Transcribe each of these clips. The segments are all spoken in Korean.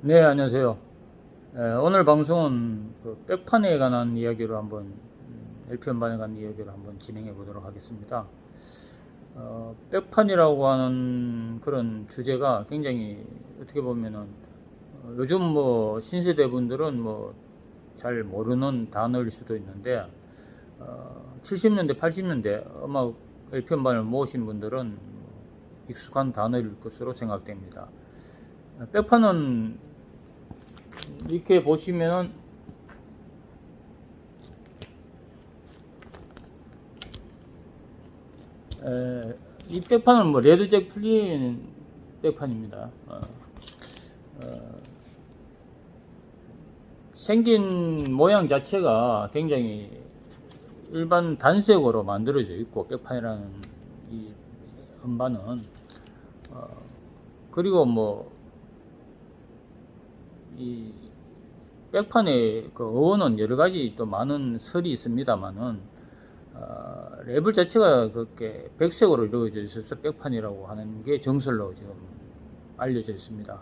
네, 안녕하세요. 오늘 방송은 그 백판에 관한 이야기로 한번 LP 음반에 관한 이야기로 한번 진행해 보도록 하겠습니다. 백판이라고 하는 그런 주제가 굉장히 어떻게 보면은 요즘 뭐 신세대 분들은 뭐 잘 모르는 단어일 수도 있는데 70년대, 80년대 음악 LP 음반을 모으신 분들은 익숙한 단어일 것으로 생각됩니다. 백판은 이렇게 보시면은 이 백판은 뭐 레드잭 플린 백판입니다. 생긴 모양 자체가 굉장히 일반 단색으로 만들어져 있고 백판이라는 이 음반은 그리고 뭐 이 백판의 그 어원은 여러 가지 또 많은 설이 있습니다만은 레벨 자체가 그렇게 백색으로 이루어져 있어서 백판이라고 하는 게 정설로 지금 알려져 있습니다.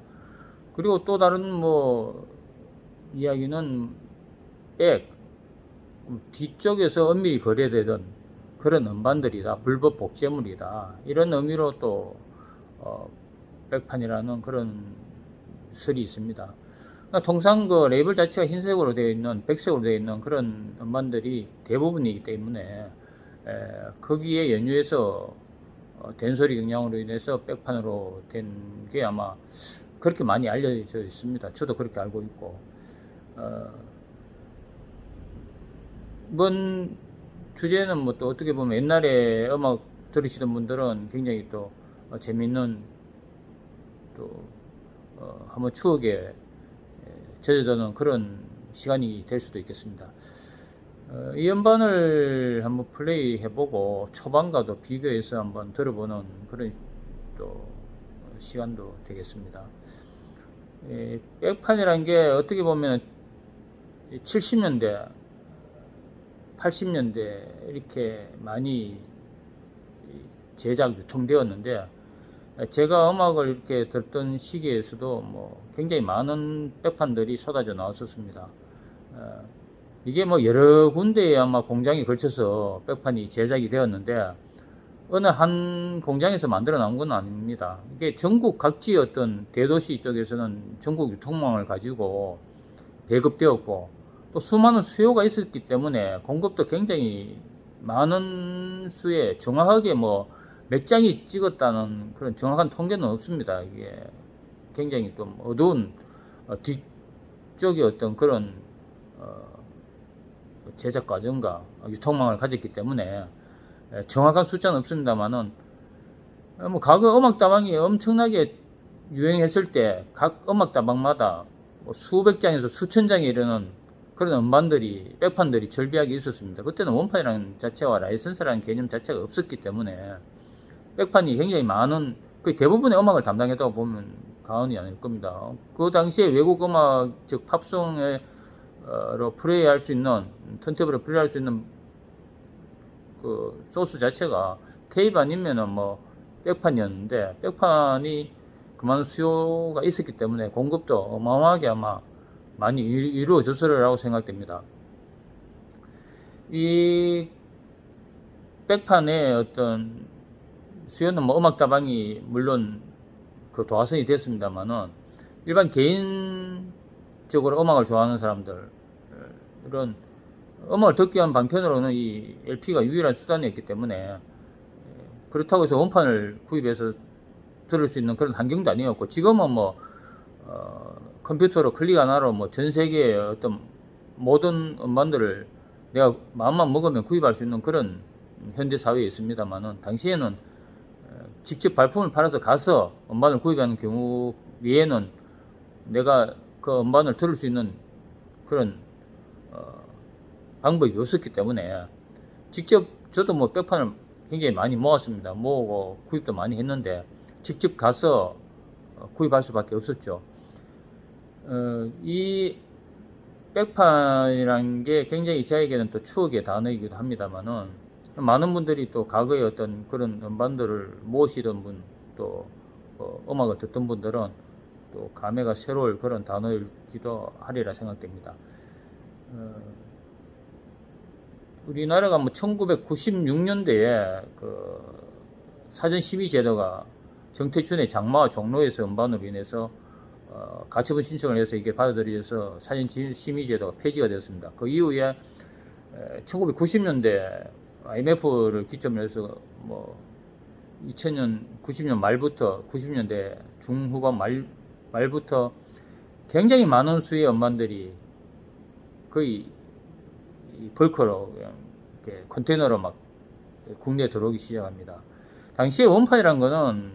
그리고 또 다른 뭐 이야기는 백 뒤쪽에서 엄밀히 거래되던 그런 음반들이다, 불법 복제물이다, 이런 의미로 또 백판이라는 그런 설이 있습니다. 그러니까 통상 그 레이블 자체가 흰색으로 되어 있는, 백색으로 되어 있는 그런 음반들이 대부분이기 때문에 거기에 연유해서 된소리 경향으로 인해서 백판으로 된 게 아마 그렇게 많이 알려져 있습니다. 저도 그렇게 알고 있고 이번 주제는 뭐 또 어떻게 보면 옛날에 음악 들으시던 분들은 굉장히 또 재밌는 또 한번 추억에 젖어드는 그런 시간이 될 수도 있겠습니다. 이 음반을 한번 플레이 해보고 초반과도 비교해서 한번 들어보는 그런 또 시간도 되겠습니다. 백판이라는 게 어떻게 보면 70년대, 80년대 이렇게 많이 제작 유통되었는데 제가 음악을 이렇게 듣던 시기에서도 뭐 굉장히 많은 백판들이 쏟아져 나왔었습니다. 이게 뭐 여러 군데에 아마 공장이 걸쳐서 백판이 제작이 되었는데 어느 한 공장에서 만들어 나온 건 아닙니다. 이게 전국 각지 어떤 대도시 쪽에서는 전국 유통망을 가지고 배급되었고 또 수많은 수요가 있었기 때문에 공급도 굉장히 많은 수에 정확하게 뭐 몇 장이 찍었다는 그런 정확한 통계는 없습니다. 이게 굉장히 좀 어두운 뒤쪽의 어떤 그런 제작 과정과 유통망을 가졌기 때문에 정확한 숫자는 없습니다만은 뭐 과거 음악다방이 엄청나게 유행했을 때 각 음악다방마다 뭐 수백 장에서 수천 장에 이르는 그런 음반들이 백판들이 절비하게 있었습니다. 그때는 원판이라는 자체와 라이선스라는 개념 자체가 없었기 때문에 백판이 굉장히 많은 그 대부분의 음악을 담당했다고 보면 과언이 아닐 겁니다. 그 당시에 외국 음악 즉 팝송에 로 플레이할 수 있는 턴테이블에 플레이할 수 있는 그 소스 자체가 테이프 아니면은 뭐 백판이었는데 백판이 그만한 수요가 있었기 때문에 공급도 어마어마하게 아마 많이 이루어졌으리라고 생각됩니다. 이 백판의 어떤 수요는 뭐 음악다방이 물론 그 도화선이 됐습니다만은 일반 개인적으로 음악을 좋아하는 사람들 이런 음악을 듣기 위한 방편으로는 이 LP가 유일한 수단이었기 때문에 그렇다고 해서 원판을 구입해서 들을 수 있는 그런 환경도 아니었고 지금은 뭐 컴퓨터로 클릭 하나로 뭐 전 세계의 어떤 모든 음반들을 내가 마음만 먹으면 구입할 수 있는 그런 현대 사회에 있습니다만은 당시에는 직접 발품을 팔아서 가서 음반을 구입하는 경우 외에는 내가 그 음반을 들을 수 있는 그런 방법이 없었기 때문에 직접 저도 뭐 백판을 굉장히 많이 모았습니다. 모으고 구입도 많이 했는데 직접 가서 구입할 수밖에 없었죠. 이 백판이라는 게 굉장히 저에게는 또 추억의 단어이기도 합니다만은 많은 분들이 또 과거에 어떤 그런 음반들을 모으시던 분 또 음악을 듣던 분들은 또 감회가 새로울 그런 단어일지도 하리라 생각됩니다. 우리나라가 뭐 1996년대에 그 사전 심의 제도가 정태춘의 장마와 종로에서 음반으로 인해서 가처분 신청을 해서 이게 받아들여져서 사전 심의 제도가 폐지가 되었습니다. 그 이후에 1990년대 IMF를 기점으로 해서 뭐 2000년 90년 말부터 90년대 중후반 말부터 굉장히 많은 수의 음반들이 거의 벌크로 이렇게 컨테이너로 막 국내에 들어오기 시작합니다. 당시에 원판이란 거는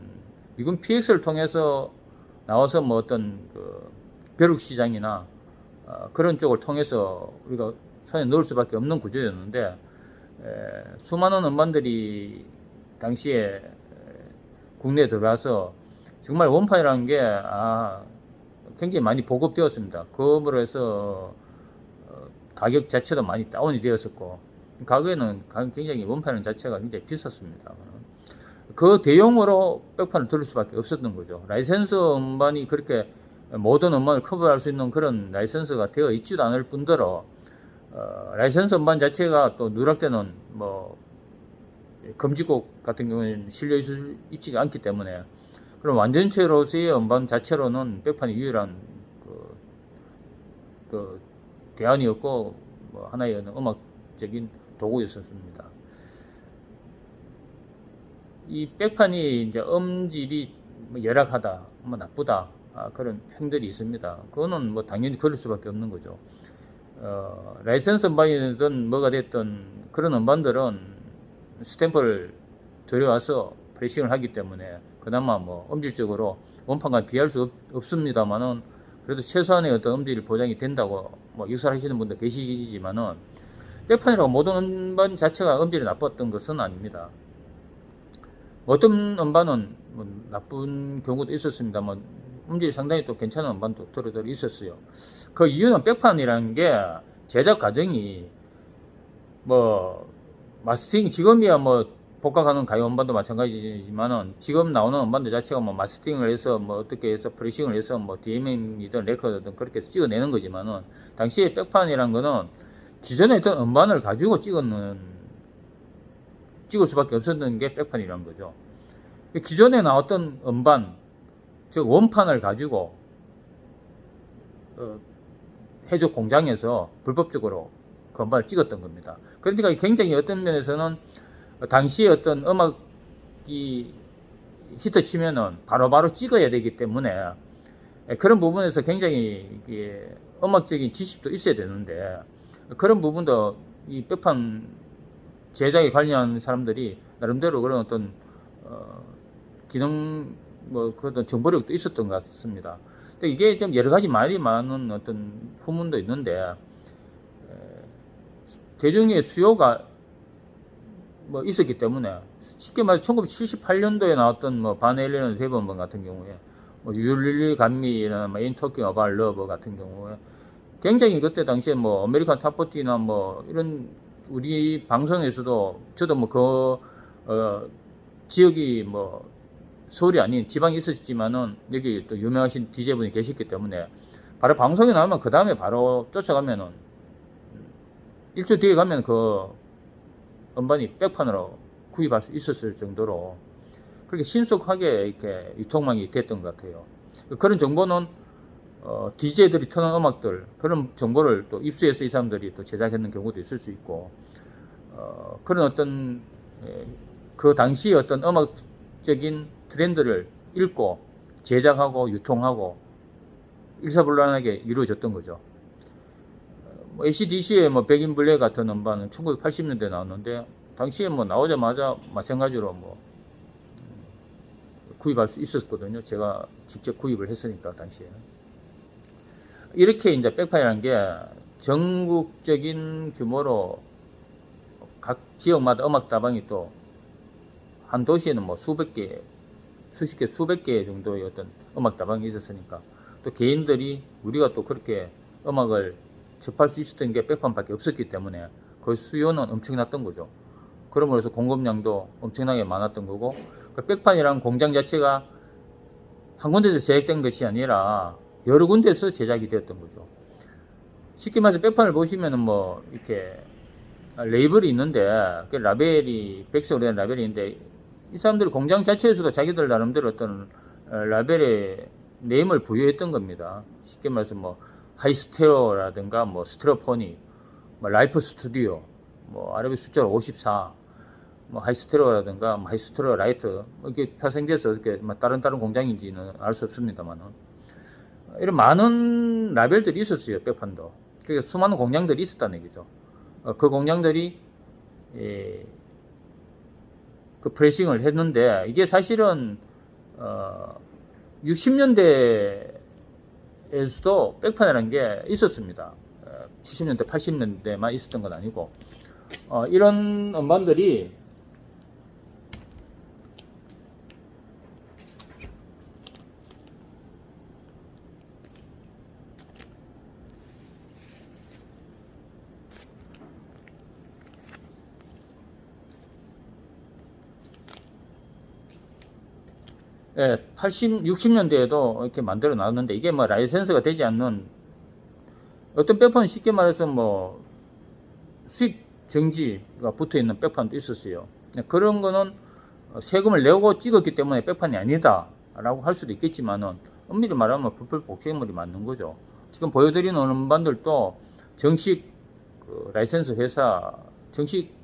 미군 PX를 통해서 나와서 뭐 어떤 그 벼룩 시장이나 그런 쪽을 통해서 우리가 손에 넣을 수밖에 없는 구조였는데 수많은 음반들이 당시에 국내에 들어와서 정말 원판이라는 게 굉장히 많이 보급되었습니다. 그음으로 해서 가격 자체도 많이 다운이 되었었고 가격에는 굉장히 원판 자체가 굉장히 비쌌습니다. 그 대용으로 백판을 들을 수밖에 없었던 거죠. 라이센스 음반이 그렇게 모든 음반을 커버할 수 있는 그런 라이센스가 되어 있지도 않을 뿐더러 라이센스 음반 자체가 또 누락되는 뭐 금지곡 같은 경우에는 실려 있지 않기 때문에 그럼 완전체로서의 음반 자체로는 백판이 유일한 그 대안이었고 뭐 하나의 음악적인 도구였었습니다. 이 백판이 이제 음질이 뭐 열악하다, 뭐 나쁘다 그런 평들이 있습니다. 그거는 뭐 당연히 그럴 수밖에 없는 거죠. 라이센스 음반이든 뭐가 됐든 그런 음반들은 스탬프를 들여와서 프레싱을 하기 때문에 그나마 뭐 음질적으로 원판과 비할 수 없습니다만은 그래도 최소한의 어떤 음질 보장이 된다고 뭐 유설하시는 분도 계시지만은 백판이라고 모든 음반 자체가 음질이 나빴던 것은 아닙니다. 어떤 음반은 뭐 나쁜 경우도 있었습니다만 음질이 상당히 또 괜찮은 음반도 들어 있었어요. 그 이유는 백판이라는 게 제작 과정이 뭐 마스터링 지금이야 뭐 복각하는 가요 음반도 마찬가지지만은 지금 나오는 음반들 자체가 뭐 마스터링을 해서 뭐 어떻게 해서 프레싱을 해서 뭐 DMM이든 레코드든 그렇게 해서 찍어내는 거지만은 당시에 백판이란 거는 기존에 있던 음반을 가지고 찍을 수밖에 없었던 게 백판이란 거죠. 기존에 나왔던 음반, 즉 원판을 가지고 해적 공장에서 불법적으로 그 음반을 찍었던 겁니다. 그러니까 굉장히 어떤 면에서는 당시에 어떤 음악이 히트 치면은 바로바로 찍어야 되기 때문에 그런 부분에서 굉장히 음악적인 지식도 있어야 되는데 그런 부분도 이 백판 제작에 관련한 사람들이 나름대로 그런 어떤 기능 뭐 그런 정보력도 있었던 것 같습니다. 근데 이게 좀 여러 가지 말이 많은 어떤 후문도 있는데 대중의 수요가 뭐 있었기 때문에 쉽게 말해 1978년도에 나왔던 뭐 바넬리는 대본번 같은 경우에 뭐 율리 감미나 뭐 In Talking About Love 같은 경우에 굉장히 그때 당시에 뭐 아메리칸 탑40나 뭐 이런 우리 방송에서도 저도 뭐 지역이 뭐 서울이 아닌 지방에 있었지만은 여기 또 유명하신 DJ분이 계셨기 때문에 바로 방송에 나오면 그 다음에 바로 쫓아가면은 일주 뒤에 가면 그 음반이 백판으로 구입할 수 있었을 정도로 그렇게 신속하게 이렇게 유통망이 됐던 것 같아요. 그런 정보는 DJ들이 트는 음악들 그런 정보를 또 입수해서 이 사람들이 또 제작했는 경우도 있을 수 있고 그런 어떤 그 당시 어떤 음악적인 트렌드를 읽고 제작하고 유통하고 일사불란하게 이루어졌던 거죠. AC/DC의 뭐 백인 블랙 같은 음반은 1980년대에 나왔는데 당시에 뭐 나오자마자 마찬가지로 뭐 구입할 수 있었거든요. 제가 직접 구입을 했으니까 당시에. 이렇게 이제 백판이라는 게 전국적인 규모로 각 지역마다 음악다방이 또 한 도시에는 뭐 수십 개, 수백 개 정도의 어떤 음악다방이 있었으니까 또 개인들이 우리가 또 그렇게 음악을 접할 수 있었던 게 백판밖에 없었기 때문에 그 수요는 엄청났던 거죠. 그러므로 해서 공급량도 엄청나게 많았던 거고 그 백판이라는 공장 자체가 한 군데서 제작된 것이 아니라 여러 군데서 제작이 되었던 거죠. 쉽게 말해서 백판을 보시면은 뭐 이렇게 레이블이 있는데 그 라벨이 백색으로 된 라벨이 있는데 이 사람들이 공장 자체에서도 자기들 나름대로 어떤 라벨에 네임을 부여했던 겁니다. 쉽게 말해서 뭐 하이스테로라든가 뭐 스테로포닉, 뭐 라이프 스튜디오, 뭐 아래비 숫자로 54, 뭐 하이스테로라든가 뭐 하이스테로 라이트 이렇게 파생돼서 이렇게 뭐 다른 공장인지는 알 수 없습니다만은 이런 많은 라벨들이 있었어요. 백판도. 그러니까 수많은 공장들이 있었다는 얘기죠. 그 공장들이 그 프레싱을 했는데 이게 사실은 60년대에서도 백판이라는 게 있었습니다. 70년대, 80년대만 있었던 건 아니고 이런 음반들이 예, 60년대에도 이렇게 만들어 놨는데 이게 뭐 라이센스가 되지 않는 어떤 백판은 쉽게 말해서 뭐 수입 정지가 붙어 있는 백판도 있었어요. 그런 거는 세금을 내고 찍었기 때문에 백판이 아니다 라고 할 수도 있겠지만은 엄밀히 말하면 부풀 복제물이 맞는 거죠. 지금 보여드리는 음반들도 정식 그 라이센스 회사 정식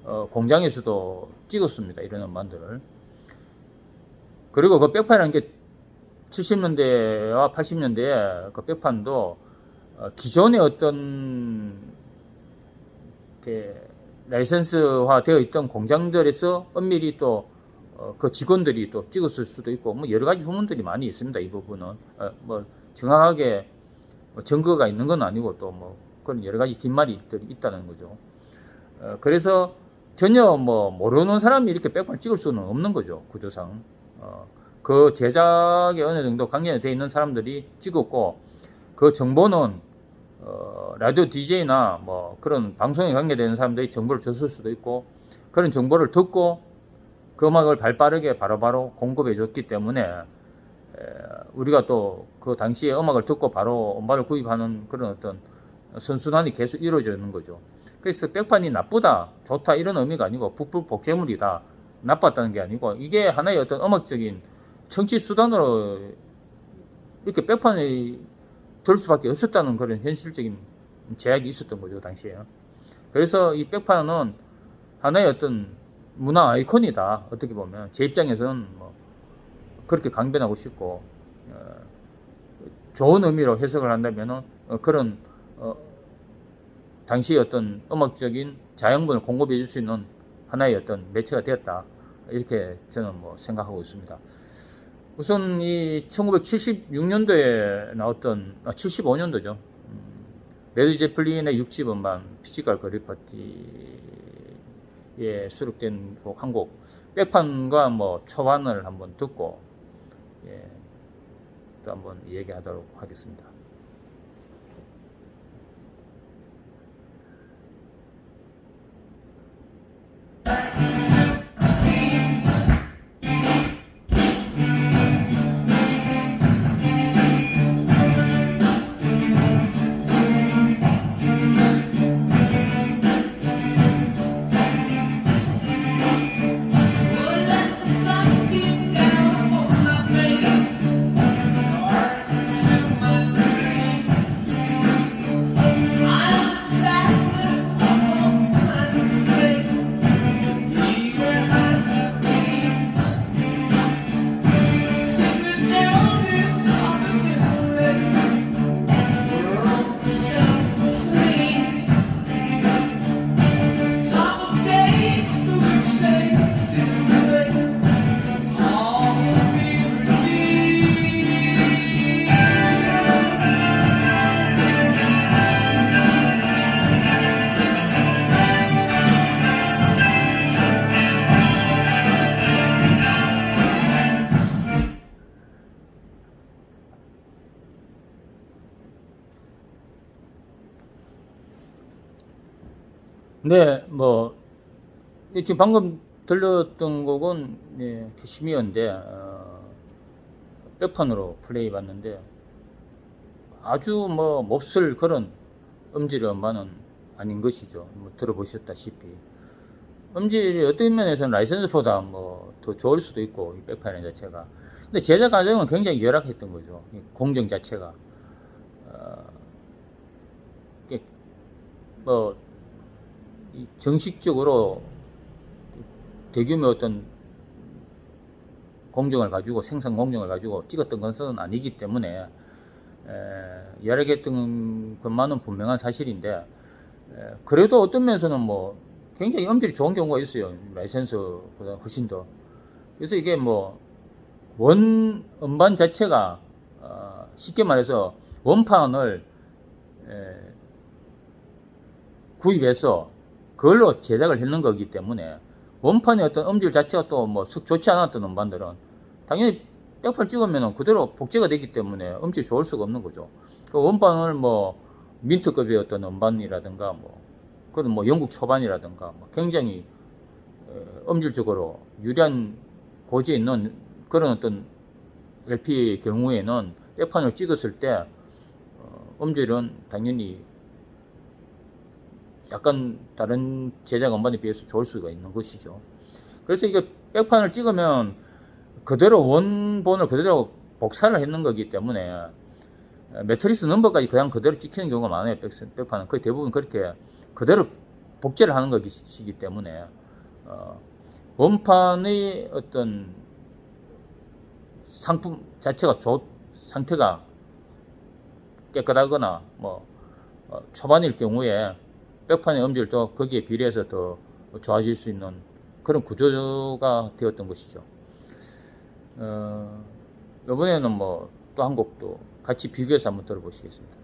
공장에서도 찍었습니다. 이런 음반들을. 그리고 그 백판이라는 게 70년대와 80년대에 그 백판도 기존의 어떤 라이센스화 되어 있던 공장들에서 엄밀히 또 그 직원들이 또 찍었을 수도 있고 뭐 여러 가지 후문들이 많이 있습니다. 이 부분은 뭐 정확하게 증거가 있는 건 아니고 또 뭐 그런 여러 가지 뒷말이들이 있다는 거죠. 그래서 전혀 뭐 모르는 사람이 이렇게 백판 찍을 수는 없는 거죠. 구조상. 그 제작에 어느 정도 관계가 되어 있는 사람들이 찍었고 그 정보는 라디오 DJ나 뭐 그런 방송에 관계되는 사람들이 정보를 줬을 수도 있고 그런 정보를 듣고 그 음악을 발빠르게 바로바로 공급해 줬기 때문에 우리가 또 그 당시에 음악을 듣고 바로 음반을 구입하는 그런 어떤 선순환이 계속 이루어지는 거죠. 그래서 백판이 나쁘다, 좋다 이런 의미가 아니고 부풀 복제물이다, 나빴다는 게 아니고 이게 하나의 어떤 음악적인 청취 수단으로 이렇게 백판이 될 수밖에 없었다는 그런 현실적인 제약이 있었던 거죠, 당시에. 그래서 이 백판은 하나의 어떤 문화 아이콘이다, 어떻게 보면. 제 입장에서는 뭐 그렇게 강변하고 싶고, 좋은 의미로 해석을 한다면은, 그런, 당시의 어떤 음악적인 자양분을 공급해 줄 수 있는 하나의 어떤 매체가 되었다. 이렇게 저는 뭐 생각하고 있습니다. 우선 이 1976년도에 나왔던 75년도죠. 레드 제플린의 6집 음반 피지컬 거리 파티에 수록된 곡 한 곡 백판과 뭐 초반을 한번 듣고 또 한번 얘기하도록 하겠습니다. 네, 뭐 지금 방금 들렸던 곡은 캐시미어인데 백판으로 플레이 봤는데 아주 뭐 몹쓸 그런 음질의 음반은 아닌 것이죠. 뭐 들어보셨다시피 음질이 어떤 면에서는 라이선스보다 뭐 더 좋을 수도 있고 이 백판 자체가. 근데 제작 과정은 굉장히 열악했던 거죠. 이 공정 자체가 이게 뭐 정식적으로 대규모 어떤 공정을 가지고 생산 공정을 가지고 찍었던 것은 아니기 때문에 열악했던 것만은 분명한 사실인데 그래도 어떤 면에서는 뭐 굉장히 음질이 좋은 경우가 있어요. 라이센스보다 훨씬 더. 그래서 이게 뭐 원 음반 자체가 쉽게 말해서 원판을 구입해서 그걸로 제작을 했는 거기 때문에 원판의 어떤 음질 자체가 또 뭐 썩 좋지 않았던 음반들은 당연히 백판 찍으면 그대로 복제가 되기 때문에 음질이 좋을 수가 없는 거죠. 그 원판을 뭐 민트급의 어떤 음반이라든가 뭐 그런 뭐 영국 초반이라든가 뭐 굉장히 음질적으로 유리한 고지에 있는 그런 어떤 LP의 경우에는 백판을 찍었을 때 음질은 당연히 약간 다른 제작 음반에 비해서 좋을 수가 있는 것이죠. 그래서 이게 백판을 찍으면 그대로 원본을 그대로 복사를 했는 거기 때문에 매트리스 넘버까지 그냥 그대로 찍히는 경우가 많아요. 백판은 거의 대부분 그렇게 그대로 복제를 하는 것이기 때문에 원판의 어떤 상품 자체가 상태가 깨끗하거나 뭐 초반일 경우에 백판의 음질도 거기에 비례해서 더 좋아질 수 있는 그런 구조가 되었던 것이죠. 이번에는 뭐 또 한 곡도 같이 비교해서 한번 들어보시겠습니다.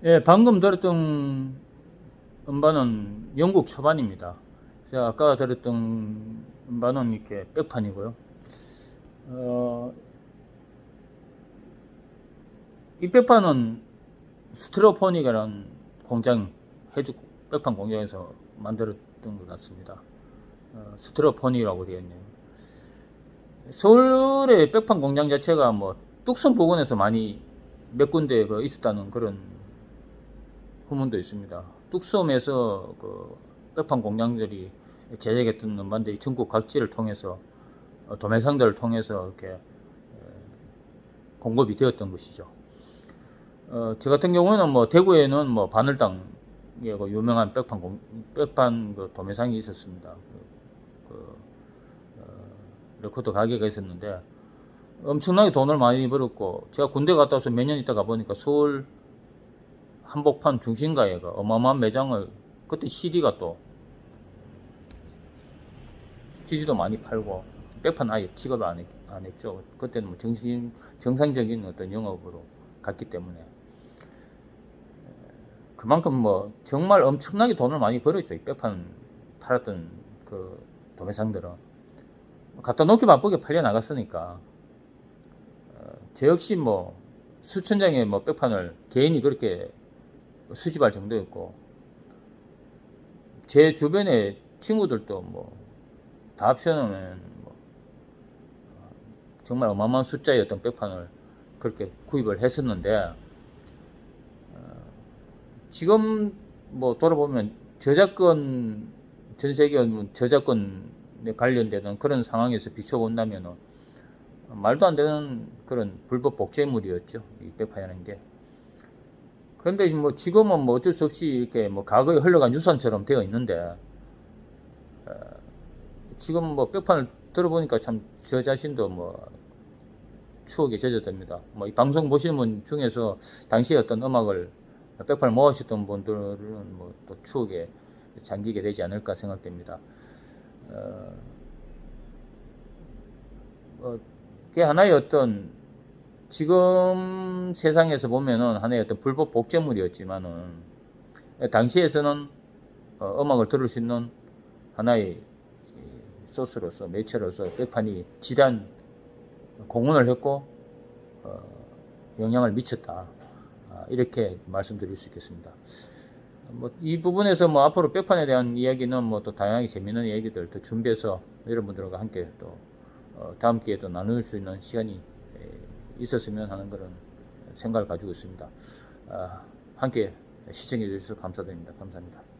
예, 방금 들었던 음반은 영국 초반입니다. 제가 아까 들었던 음반은 이렇게 백판이고요. 이 백판은 스트로포닉이라는 공장, 해주 백판 공장에서 만들었던 것 같습니다. 스트로포닉이라고 되어 있네요. 서울의 백판 공장 자체가 뭐 뚝섬 부근에서 많이 몇 군데 있었다는 그런 후문도 있습니다. 뚝섬에서 그 백판 공장들이 제작했던 음반들이 전국 각지를 통해서 도매상들을 통해서 이렇게 공급이 되었던 것이죠. 저 같은 경우에는 뭐 대구에는 뭐 바늘땅 유명한 백판 그 도매상이 있었습니다. 레코드 가게가 있었는데 엄청나게 돈을 많이 벌었고 제가 군대 갔다 와서 몇 년 있다 가보니까 서울 한복판 중심가에 어마어마한 매장을 그때 CD도 많이 팔고 백판 아예 취급을 안 했죠. 그때는 뭐 정상적인 어떤 영업으로 갔기 때문에 그만큼 뭐 정말 엄청나게 돈을 많이 벌었죠. 이 백판 팔았던 그 도매상들은 갖다 놓기 바쁘게 팔려 나갔으니까 저 역시 뭐 수천 장의 뭐 백판을 개인이 그렇게 수집할 정도였고 제 주변에 친구들도 뭐 다 합쳐놓으면 뭐 정말 어마어마한 숫자의 어떤 백판을 그렇게 구입을 했었는데, 지금 뭐 돌아보면 저작권, 전 세계 저작권에 관련되는 그런 상황에서 비춰본다면 말도 안 되는 그런 불법 복제물이었죠, 이 백판이라는 게. 그런데 뭐 지금은 뭐 어쩔 수 없이 이렇게 뭐 과거에 흘러간 유산처럼 되어 있는데, 지금 뭐 백판을 들어보니까 참 저 자신도 뭐 추억에 젖어듭니다. 뭐 이 방송 보시는 분 중에서 당시에 어떤 음악을 백판을 모아주셨던 분들은 뭐 또 추억에 잠기게 되지 않을까 생각됩니다. 그게 하나의 어떤 지금 세상에서 보면은 하나의 어떤 불법 복제물이었지만은 당시에서는 음악을 들을 수 있는 하나의 소스로서 매체로서 백판이 지대한 공헌을 했고 영향을 미쳤다, 이렇게 말씀드릴 수 있겠습니다. 뭐 이 부분에서 뭐 앞으로 백판에 대한 이야기는 뭐 또 다양하게 재미있는 얘기들 더 준비해서 여러분들과 함께 또 다음 기회에도 나눌 수 있는 시간이 있었으면 하는 그런 생각을 가지고 있습니다. 함께 시청해 주셔서 감사드립니다. 감사합니다.